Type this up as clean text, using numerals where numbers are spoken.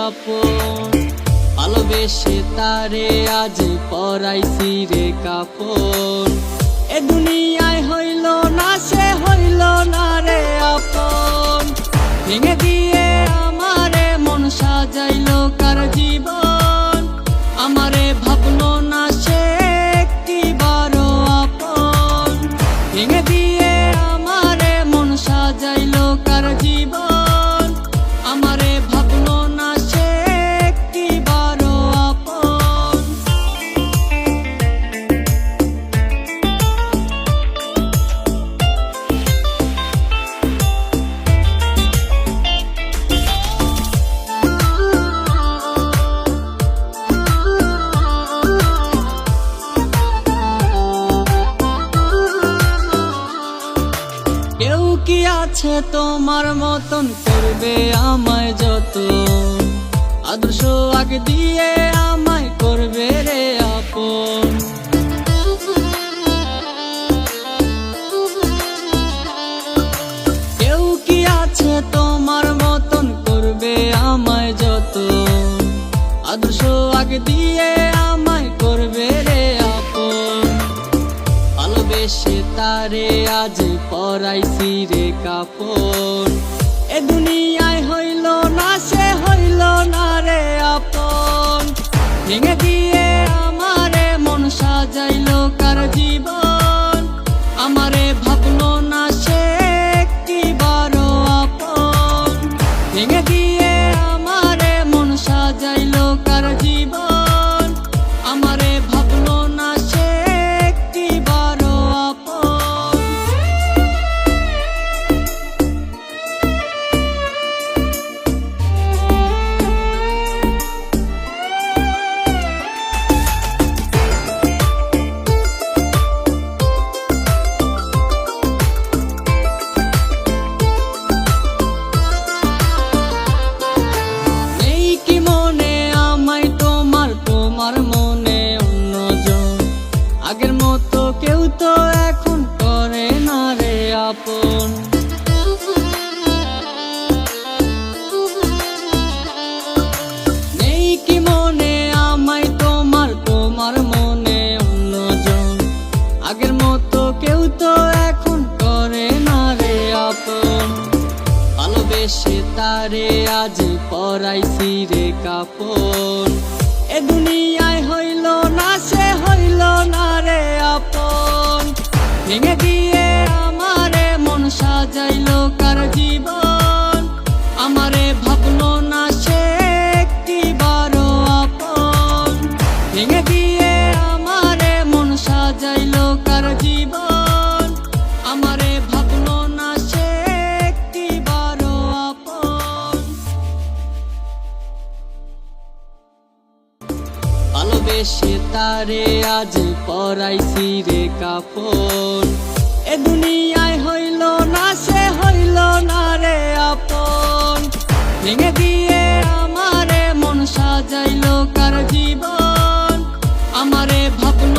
আপন। ভালোবেসে তারে আজ পরাইছি রে কাপন। এ দুনিয়ায় হইল না সে হইল না রে আপন। ভেঙে দিয়ে আমারে মন সাজাইলো কার জীবন। আমারে ভাবলো না সে একটিবারও আপন। ভেঙে দিয়ে আমারে মন সাজাইলো কার জীবন। আমারে ভাবলো না সে একটিবারও আপন। কেউ কি আছে তোমার মতন করবে আমায় যতন। আদর্শ আগে দিয়ে আমায় করবে রে আপন। কেউ কি আছে তোমার মতন করবে আমায় যতন। আদর্শ আগে দিয়ে আমায় করবে রে আপন। ভালোবেসে তারে আজ পরাইছি রে কাপন। এ দুনিয়ায় হইল না সে হইল না রে আপন। ভেঙে দিয়ে আমারে মন সাজাইলো কার জীবন। আমারে ভাবলো না সে একটিবারও আপন। ভেঙে দিয়ে আমারে মন সাজাইলো কার জীবন। আমারে ভাবলো না সে একটিবারও আপন। নেই কি মনে আমায় তোমার, তোমার মনে অন্যজন। আগের মতো কেউ তো এখন করে না রে আপন। নেই কি মনে আমায় তোমার, তোমার মনে অন্যজন। আগের মতো কেউ তো এখন করে না রে আপন। ভালোবেসে তারে আজ পরাইছি রে কাপন। এ দুনিয়ায় হইল না সে হইল না রে আপন। ভেঙে দিয়ে আমারে মন সাজাইলো কার জীবন। আমারে ভাবলো না সে একটিবারও আপন। ভেঙে দিয়ে আমারে মন সাজাইলো কার জীবন। আমারে ভাবলো না সে একটিবারও আপন। ভালোবেসে তারে আজ পরাইছি রে কাপন। এ দুনিয়ায় হইল না সে হইল না রে আপন। ভেঙে দিয়ে আমারে মন সাজাইলো কার জীবন। আমারে ভাবলো